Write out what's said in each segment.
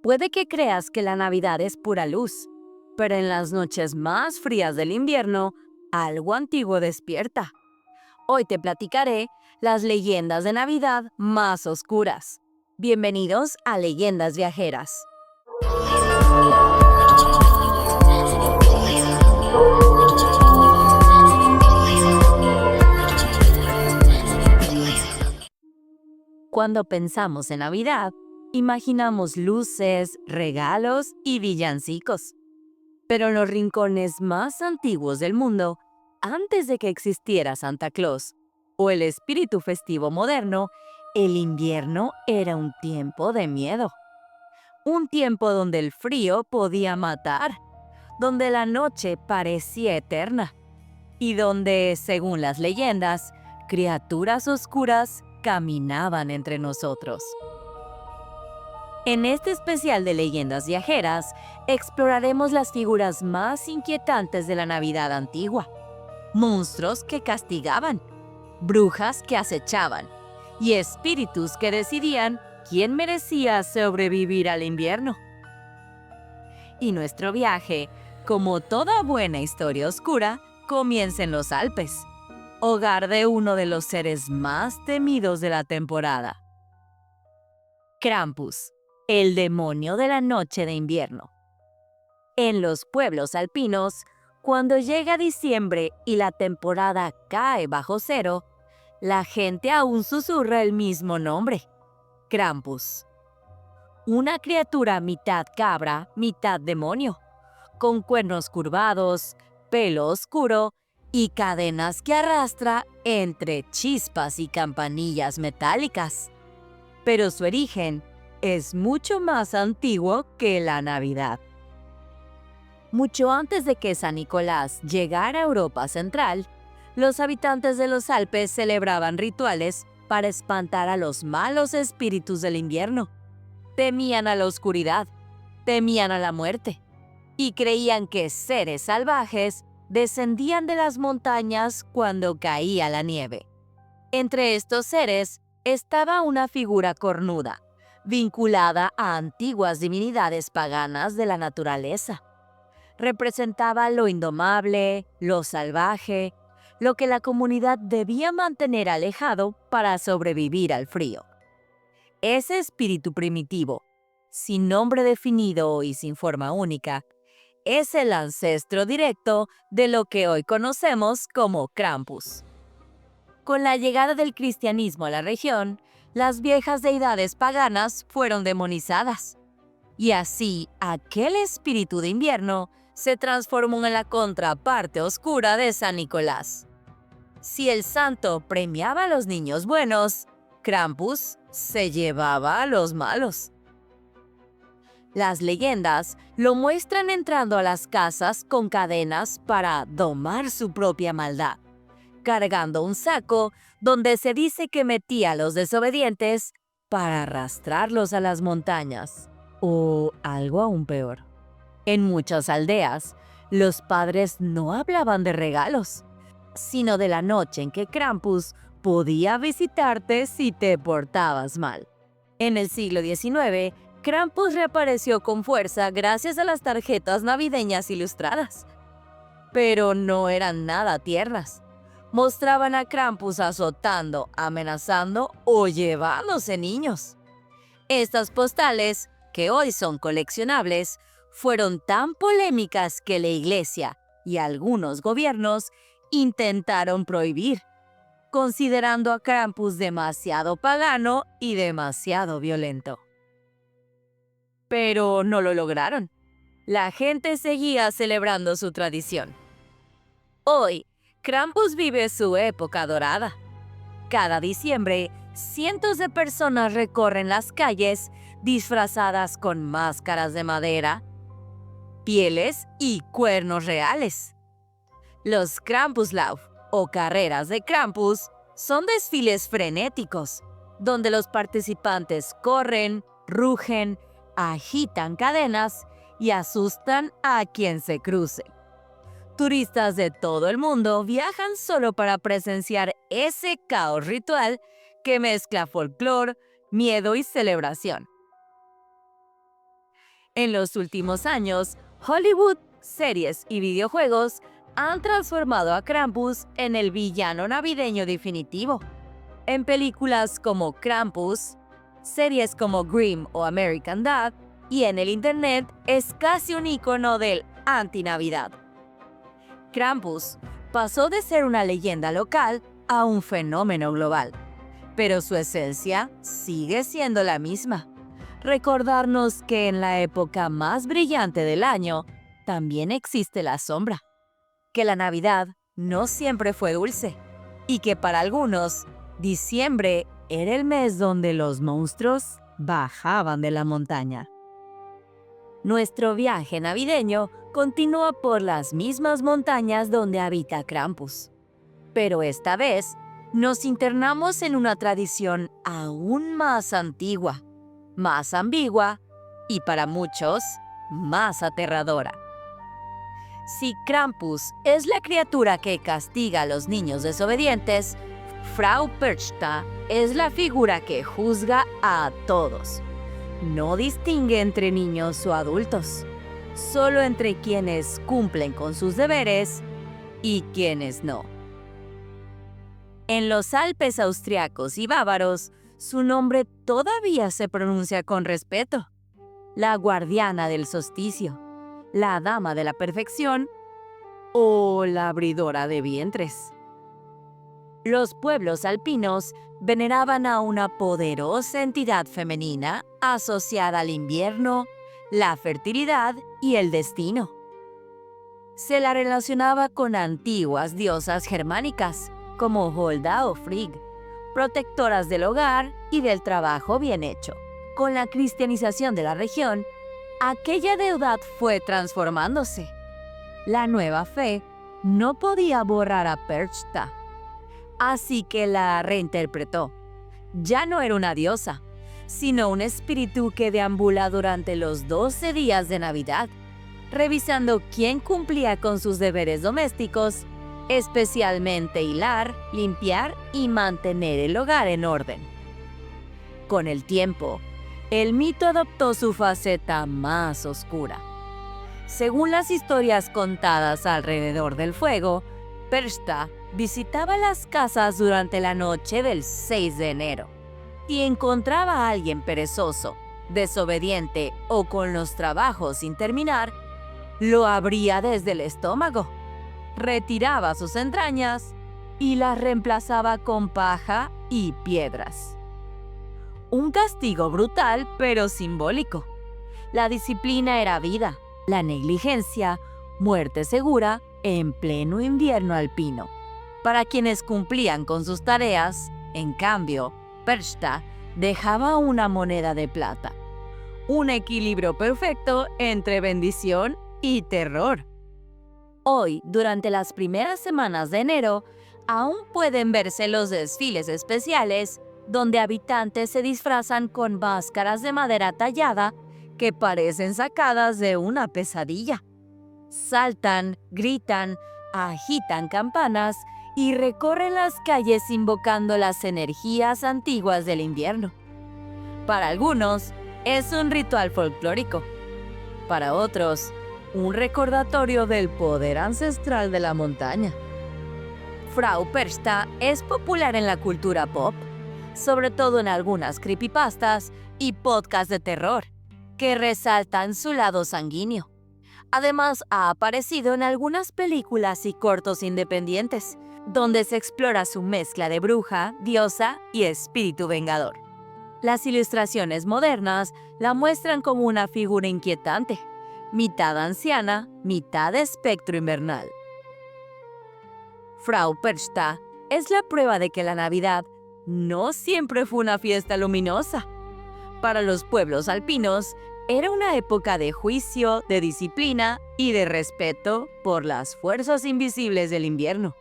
Puede que creas que la Navidad es pura luz, pero en las noches más frías del invierno, algo antiguo despierta. Hoy te platicaré las leyendas de Navidad más oscuras. Bienvenidos a Leyendas Viajeras. Cuando pensamos en Navidad, imaginamos luces, regalos y villancicos. Pero en los rincones más antiguos del mundo, antes de que existiera Santa Claus o el espíritu festivo moderno, el invierno era un tiempo de miedo. Un tiempo donde el frío podía matar, donde la noche parecía eterna y donde, según las leyendas, criaturas oscuras caminaban entre nosotros. En este especial de Leyendas Viajeras, exploraremos las figuras más inquietantes de la Navidad antigua. Monstruos que castigaban, brujas que acechaban y espíritus que decidían quién merecía sobrevivir al invierno. Y nuestro viaje, como toda buena historia oscura, comienza en los Alpes, hogar de uno de los seres más temidos de la temporada. Krampus, el demonio de la noche de invierno. En los pueblos alpinos, cuando llega diciembre y la temporada cae bajo cero, la gente aún susurra el mismo nombre, Krampus. Una criatura mitad cabra, mitad demonio, con cuernos curvados, pelo oscuro y cadenas que arrastra entre chispas y campanillas metálicas. Pero su origen es mucho más antiguo que la Navidad. Mucho antes de que San Nicolás llegara a Europa Central, los habitantes de los Alpes celebraban rituales para espantar a los malos espíritus del invierno. Temían a la oscuridad, temían a la muerte, y creían que seres salvajes descendían de las montañas cuando caía la nieve. Entre estos seres estaba una figura cornuda, vinculada a antiguas divinidades paganas de la naturaleza. Representaba lo indomable, lo salvaje, lo que la comunidad debía mantener alejado para sobrevivir al frío. Ese espíritu primitivo, sin nombre definido y sin forma única, es el ancestro directo de lo que hoy conocemos como Krampus. Con la llegada del cristianismo a la región, las viejas deidades paganas fueron demonizadas. Y así, aquel espíritu de invierno se transformó en la contraparte oscura de San Nicolás. Si el santo premiaba a los niños buenos, Krampus se llevaba a los malos. Las leyendas lo muestran entrando a las casas con cadenas para domar su propia maldad, cargando un saco donde se dice que metía a los desobedientes para arrastrarlos a las montañas, o algo aún peor. En muchas aldeas, los padres no hablaban de regalos, sino de la noche en que Krampus podía visitarte si te portabas mal. En el siglo XIX, Krampus reapareció con fuerza gracias a las tarjetas navideñas ilustradas. Pero no eran nada tiernas. Mostraban a Krampus azotando, amenazando o llevándose niños. Estas postales, que hoy son coleccionables, fueron tan polémicas que la Iglesia y algunos gobiernos intentaron prohibir, considerando a Krampus demasiado pagano y demasiado violento. Pero no lo lograron. La gente seguía celebrando su tradición. Hoy, Krampus vive su época dorada. Cada diciembre, cientos de personas recorren las calles disfrazadas con máscaras de madera, pieles y cuernos reales. Los Krampuslauf, o carreras de Krampus, son desfiles frenéticos, donde los participantes corren, rugen, agitan cadenas y asustan a quien se cruce. Turistas de todo el mundo viajan solo para presenciar ese caos ritual que mezcla folclore, miedo y celebración. En los últimos años, Hollywood, series y videojuegos han transformado a Krampus en el villano navideño definitivo. En películas como Krampus, series como Grimm o American Dad, y en el internet es casi un icono del anti-Navidad. Krampus pasó de ser una leyenda local a un fenómeno global, pero su esencia sigue siendo la misma: recordarnos que en la época más brillante del año también existe la sombra, que la Navidad no siempre fue dulce y que para algunos, diciembre era el mes donde los monstruos bajaban de la montaña. Nuestro viaje navideño continúa por las mismas montañas donde habita Krampus, pero esta vez nos internamos en una tradición aún más antigua, más ambigua y para muchos, más aterradora. Si Krampus es la criatura que castiga a los niños desobedientes, Frau Perchta es la figura que juzga a todos. No distingue entre niños o adultos, solo entre quienes cumplen con sus deberes y quienes no. En los Alpes austriacos y bávaros, su nombre todavía se pronuncia con respeto: la guardiana del solsticio, la dama de la perfección o la abridora de vientres. Los pueblos alpinos veneraban a una poderosa entidad femenina asociada al invierno, la fertilidad y el destino. Se la relacionaba con antiguas diosas germánicas como Holda o Frigg, protectoras del hogar y del trabajo bien hecho. Con la cristianización de la región, aquella deidad fue transformándose. La nueva fe no podía borrar a Perchta, así que la reinterpretó. Ya no era una diosa, sino un espíritu que deambula durante los 12 días de Navidad, revisando quién cumplía con sus deberes domésticos, especialmente hilar, limpiar y mantener el hogar en orden. Con el tiempo, el mito adoptó su faceta más oscura. Según las historias contadas alrededor del fuego, Perchta visitaba las casas durante la noche del 6 de enero. Si encontraba a alguien perezoso, desobediente o con los trabajos sin terminar, lo abría desde el estómago, retiraba sus entrañas y las reemplazaba con paja y piedras. Un castigo brutal pero simbólico. La disciplina era vida, la negligencia, muerte segura en pleno invierno alpino. Para quienes cumplían con sus tareas, en cambio, Perchta dejaba una moneda de plata. Un equilibrio perfecto entre bendición y terror. Hoy, durante las primeras semanas de enero, aún pueden verse los desfiles especiales donde habitantes se disfrazan con máscaras de madera tallada que parecen sacadas de una pesadilla. Saltan, gritan, agitan campanas y recorren las calles invocando las energías antiguas del invierno. Para algunos, es un ritual folclórico. Para otros, un recordatorio del poder ancestral de la montaña. Frau Perchta es popular en la cultura pop, sobre todo en algunas creepypastas y podcasts de terror, que resaltan su lado sanguíneo. Además, ha aparecido en algunas películas y cortos independientes, donde se explora su mezcla de bruja, diosa y espíritu vengador. Las ilustraciones modernas la muestran como una figura inquietante, mitad anciana, mitad espectro invernal. Frau Perchta es la prueba de que la Navidad no siempre fue una fiesta luminosa. Para los pueblos alpinos, era una época de juicio, de disciplina y de respeto por las fuerzas invisibles del invierno.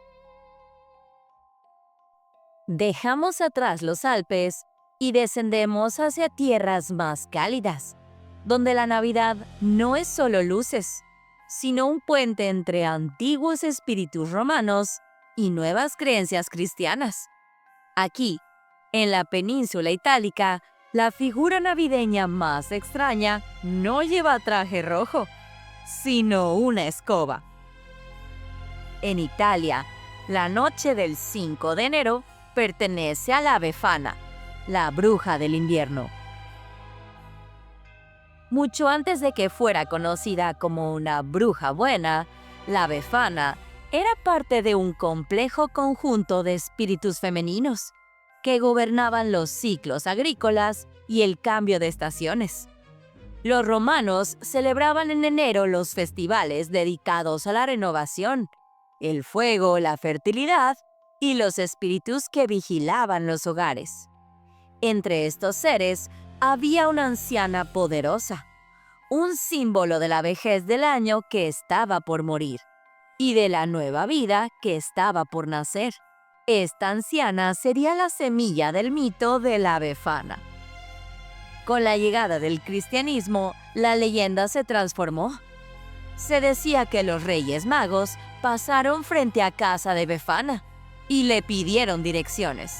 Dejamos atrás los Alpes y descendemos hacia tierras más cálidas, donde la Navidad no es solo luces, sino un puente entre antiguos espíritus romanos y nuevas creencias cristianas. Aquí, en la península itálica, La figura navideña más extraña no lleva traje rojo, sino una escoba. En Italia, la noche del 5 de enero pertenece a la Befana, la bruja del invierno. Mucho antes de que fuera conocida como una bruja buena, la Befana era parte de un complejo conjunto de espíritus femeninos que gobernaban los ciclos agrícolas y el cambio de estaciones. Los romanos celebraban en enero los festivales dedicados a la renovación, el fuego, la fertilidad y los espíritus que vigilaban los hogares. Entre estos seres había una anciana poderosa, un símbolo de la vejez del año que estaba por morir y de la nueva vida que estaba por nacer. Esta anciana sería la semilla del mito de la Befana. Con la llegada del cristianismo, la leyenda se transformó. Se decía que los Reyes Magos pasaron frente a casa de Befana y le pidieron direcciones.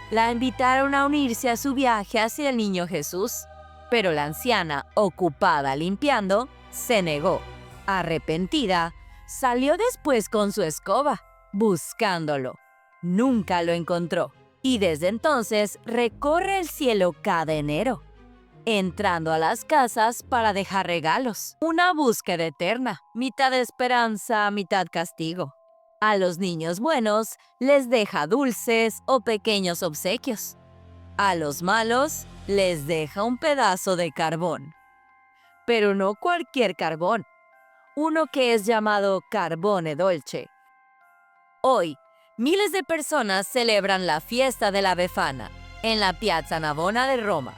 La invitaron a unirse a su viaje hacia el niño Jesús, pero la anciana, ocupada limpiando, se negó. Arrepentida, salió después con su escoba, buscándolo. Nunca lo encontró, y desde entonces recorre el cielo cada enero, entrando a las casas para dejar regalos. Una búsqueda eterna, mitad esperanza, mitad castigo. A los niños buenos les deja dulces o pequeños obsequios. A los malos les deja un pedazo de carbón. Pero no cualquier carbón, uno que es llamado carbone dolce. Hoy, miles de personas celebran la fiesta de la Befana en la Piazza Navona de Roma.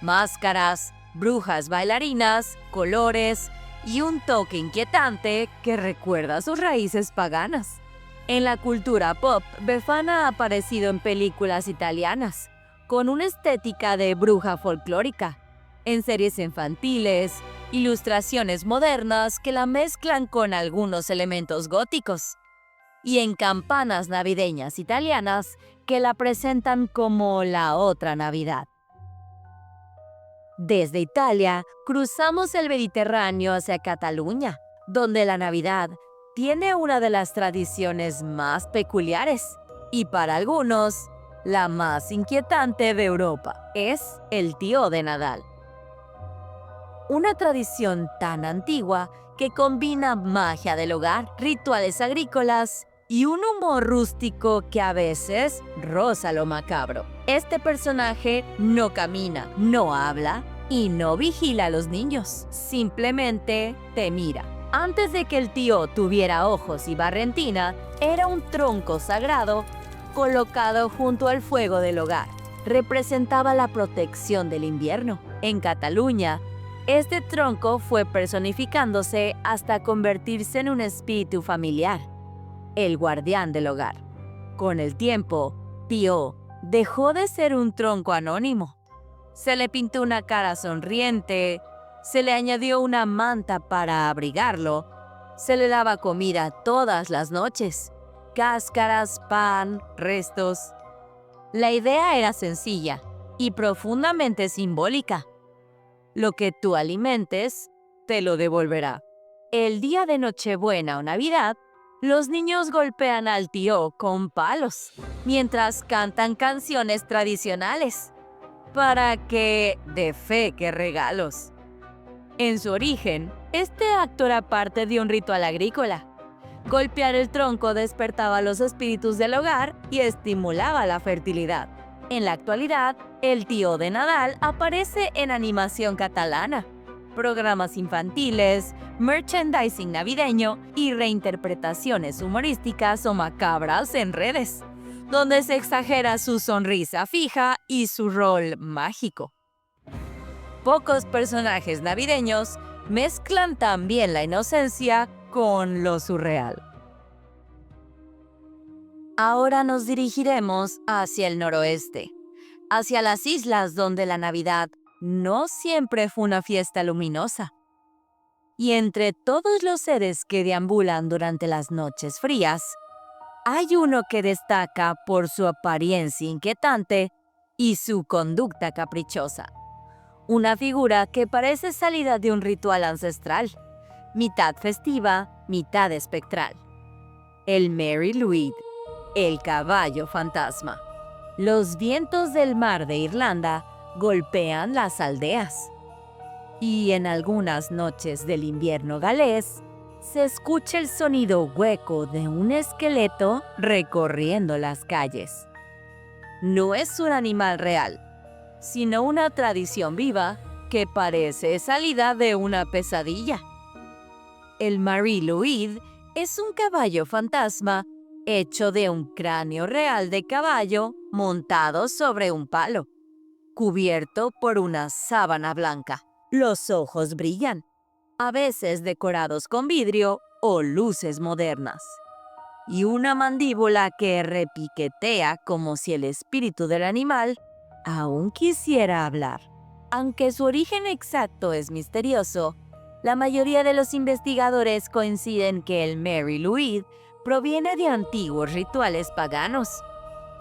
Máscaras, brujas bailarinas, colores y un toque inquietante que recuerda sus raíces paganas. En la cultura pop, Befana ha aparecido en películas italianas, con una estética de bruja folclórica, en series infantiles, ilustraciones modernas que la mezclan con algunos elementos góticos, y en campanas navideñas italianas que la presentan como la otra Navidad. Desde Italia, cruzamos el Mediterráneo hacia Cataluña, donde la Navidad tiene una de las tradiciones más peculiares y para algunos, la más inquietante de Europa. Es el Tío de Nadal. Una tradición tan antigua que combina magia del hogar, rituales agrícolas y un humor rústico que a veces roza lo macabro. Este personaje no camina, no habla y no vigila a los niños, simplemente te mira. Antes de que el tío tuviera ojos y barrentina, era un tronco sagrado colocado junto al fuego del hogar. Representaba la protección del invierno. En Cataluña, este tronco fue personificándose hasta convertirse en un espíritu familiar, el guardián del hogar. Con el tiempo, Pío dejó de ser un tronco anónimo. Se le pintó una cara sonriente, se le añadió una manta para abrigarlo, se le daba comida todas las noches, cáscaras, pan, restos. La idea era sencilla y profundamente simbólica. Lo que tú alimentes, te lo devolverá. El día de Nochebuena o Navidad, los niños golpean al tío con palos, mientras cantan canciones tradicionales, para que dé fe que regalos. En su origen, este acto era parte de un ritual agrícola. Golpear el tronco despertaba a los espíritus del hogar y estimulaba la fertilidad. En la actualidad, el Tío de Nadal aparece en animación catalana, programas infantiles, merchandising navideño y reinterpretaciones humorísticas o macabras en redes, donde se exagera su sonrisa fija y su rol mágico. Pocos personajes navideños mezclan también la inocencia con lo surreal. Ahora nos dirigiremos hacia el noroeste, hacia las islas donde la Navidad no siempre fue una fiesta luminosa. Y entre todos los seres que deambulan durante las noches frías, hay uno que destaca por su apariencia inquietante y su conducta caprichosa. Una figura que parece salida de un ritual ancestral, mitad festiva, mitad espectral. El Mary Luid, el caballo fantasma. Los vientos del mar de Irlanda golpean las aldeas. Y en algunas noches del invierno galés, se escucha el sonido hueco de un esqueleto recorriendo las calles. No es un animal real, sino una tradición viva que parece salida de una pesadilla. El Mary Luid es un caballo fantasma hecho de un cráneo real de caballo montado sobre un palo, cubierto por una sábana blanca. Los ojos brillan, a veces decorados con vidrio o luces modernas, y una mandíbula que repiquetea como si el espíritu del animal aún quisiera hablar. Aunque su origen exacto es misterioso, la mayoría de los investigadores coinciden que el Mary Luid proviene de antiguos rituales paganos,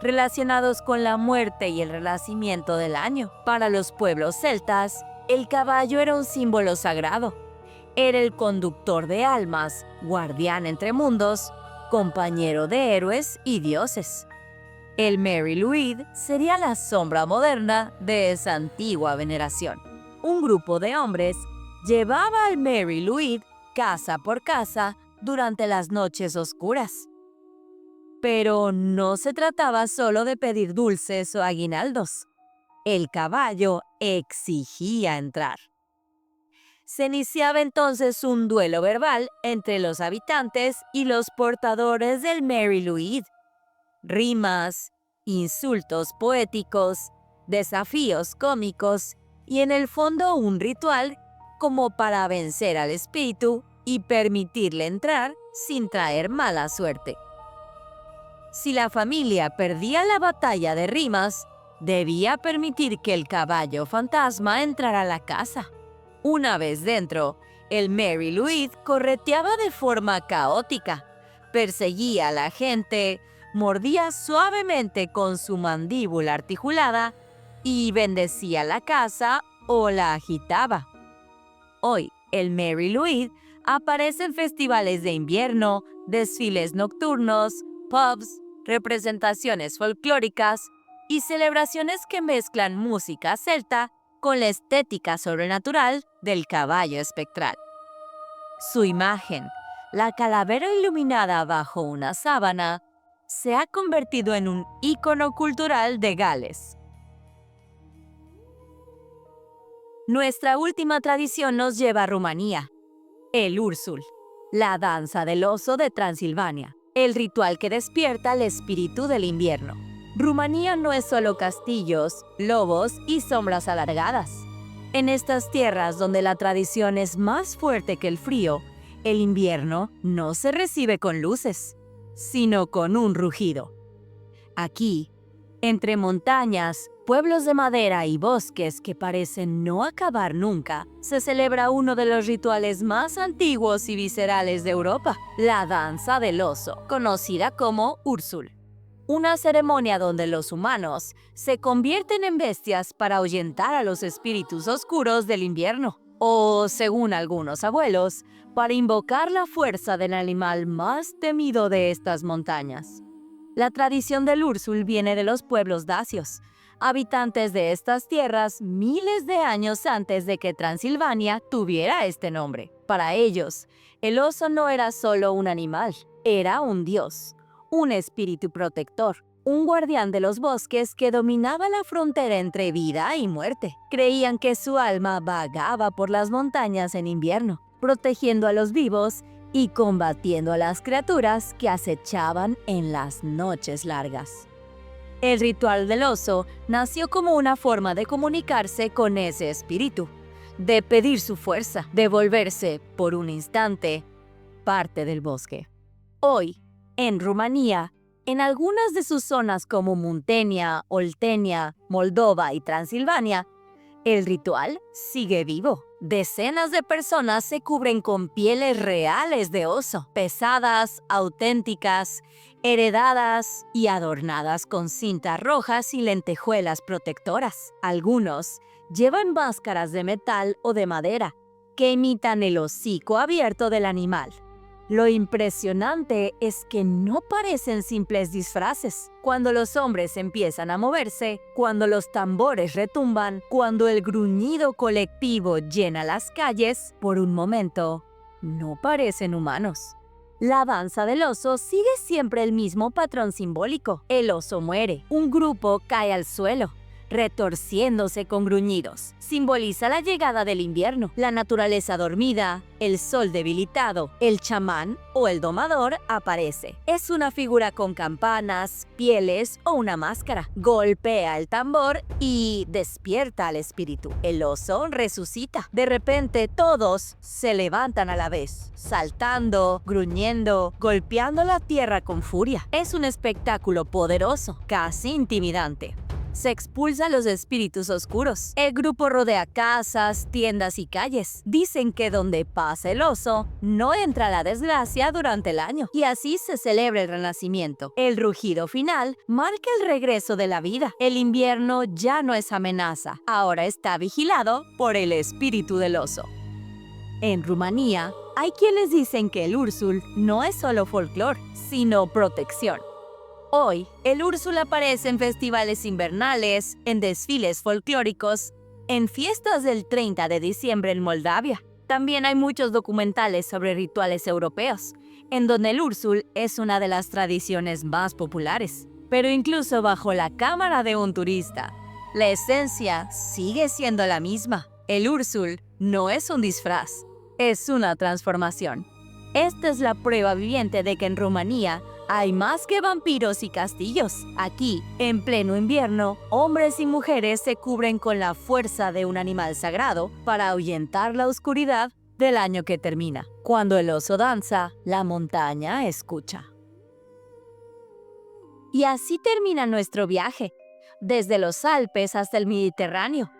relacionados con la muerte y el renacimiento del año. Para los pueblos celtas, el caballo era un símbolo sagrado. Era el conductor de almas, guardián entre mundos, compañero de héroes y dioses. El Mary Luid sería la sombra moderna de esa antigua veneración. Un grupo de hombres llevaba al Mary Luid casa por casa durante las noches oscuras. Pero no se trataba solo de pedir dulces o aguinaldos. El caballo exigía entrar. Se iniciaba entonces un duelo verbal entre los habitantes y los portadores del Mary Luid. Rimas, insultos poéticos, desafíos cómicos y en el fondo un ritual como para vencer al espíritu y permitirle entrar sin traer mala suerte. Si la familia perdía la batalla de rimas, debía permitir que el caballo fantasma entrara a la casa. Una vez dentro, el Mary Luid correteaba de forma caótica, perseguía a la gente, mordía suavemente con su mandíbula articulada y bendecía la casa o la agitaba. Hoy, el Mary Luid aparece en festivales de invierno, desfiles nocturnos, pubs, representaciones folclóricas y celebraciones que mezclan música celta con la estética sobrenatural del caballo espectral. Su imagen, la calavera iluminada bajo una sábana, se ha convertido en un ícono cultural de Gales. Nuestra última tradición nos lleva a Rumanía. El Ursul, la danza del oso de Transilvania, el ritual que despierta el espíritu del invierno. Rumanía no es solo castillos, lobos y sombras alargadas. En estas tierras donde la tradición es más fuerte que el frío, el invierno no se recibe con luces, sino con un rugido. Aquí, entre montañas, pueblos de madera y bosques que parecen no acabar nunca, se celebra uno de los rituales más antiguos y viscerales de Europa, la danza del oso, conocida como Ursul. Una ceremonia donde los humanos se convierten en bestias para ahuyentar a los espíritus oscuros del invierno, o, según algunos abuelos, para invocar la fuerza del animal más temido de estas montañas. La tradición del Ursul viene de los pueblos dacios, habitantes de estas tierras miles de años antes de que Transilvania tuviera este nombre. Para ellos, el oso no era solo un animal, era un dios, un espíritu protector, un guardián de los bosques que dominaba la frontera entre vida y muerte. Creían que su alma vagaba por las montañas en invierno, protegiendo a los vivos y combatiendo a las criaturas que acechaban en las noches largas. El ritual del oso nació como una forma de comunicarse con ese espíritu, de pedir su fuerza, de volverse, por un instante, parte del bosque. Hoy, en Rumanía, en algunas de sus zonas como Muntenia, Oltenia, Moldova y Transilvania, el ritual sigue vivo. Decenas de personas se cubren con pieles reales de oso, pesadas, auténticas, heredadas y adornadas con cintas rojas y lentejuelas protectoras. Algunos llevan máscaras de metal o de madera que imitan el hocico abierto del animal. Lo impresionante es que no parecen simples disfraces. Cuando los hombres empiezan a moverse, cuando los tambores retumban, cuando el gruñido colectivo llena las calles, por un momento, no parecen humanos. La danza del oso sigue siempre el mismo patrón simbólico. El oso muere, un grupo cae al suelo, retorciéndose con gruñidos. Simboliza la llegada del invierno, la naturaleza dormida, el sol debilitado. El chamán o el domador aparece. Es una figura con campanas, pieles o una máscara. Golpea el tambor y despierta al espíritu. El oso resucita. De repente todos se levantan a la vez, saltando, gruñendo, golpeando la tierra con furia. Es un espectáculo poderoso, casi intimidante. Se expulsa a los espíritus oscuros. El grupo rodea casas, tiendas y calles. Dicen que donde pasa el oso, no entra la desgracia durante el año. Y así se celebra el renacimiento. El rugido final marca el regreso de la vida. El invierno ya no es amenaza. Ahora está vigilado por el espíritu del oso. En Rumanía, hay quienes dicen que el Ursul no es solo folclore, sino protección. Hoy, el Ursul aparece en festivales invernales, en desfiles folclóricos, en fiestas del 30 de diciembre en Moldavia. También hay muchos documentales sobre rituales europeos, en donde el Ursul es una de las tradiciones más populares. Pero incluso bajo la cámara de un turista, la esencia sigue siendo la misma. El Ursul no es un disfraz, es una transformación. Esta es la prueba viviente de que en Rumanía hay más que vampiros y castillos. Aquí, en pleno invierno, hombres y mujeres se cubren con la fuerza de un animal sagrado para ahuyentar la oscuridad del año que termina. Cuando el oso danza, la montaña escucha. Y así termina nuestro viaje, desde los Alpes hasta el Mediterráneo,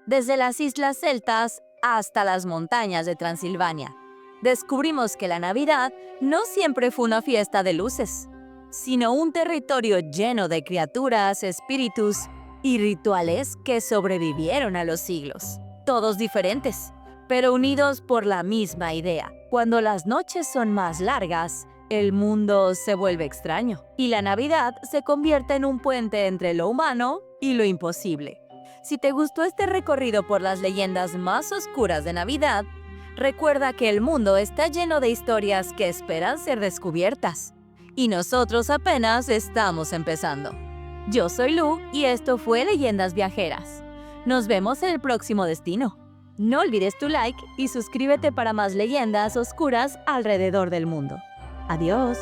desde las islas celtas hasta las montañas de Transilvania. Descubrimos que la Navidad no siempre fue una fiesta de luces, sino un territorio lleno de criaturas, espíritus y rituales que sobrevivieron a los siglos. Todos diferentes, pero unidos por la misma idea. Cuando las noches son más largas, el mundo se vuelve extraño y la Navidad se convierte en un puente entre lo humano y lo imposible. Si te gustó este recorrido por las leyendas más oscuras de Navidad, recuerda que el mundo está lleno de historias que esperan ser descubiertas. Y nosotros apenas estamos empezando. Yo soy Lu y esto fue Leyendas Viajeras. Nos vemos en el próximo destino. No olvides tu like y suscríbete para más leyendas oscuras alrededor del mundo. Adiós.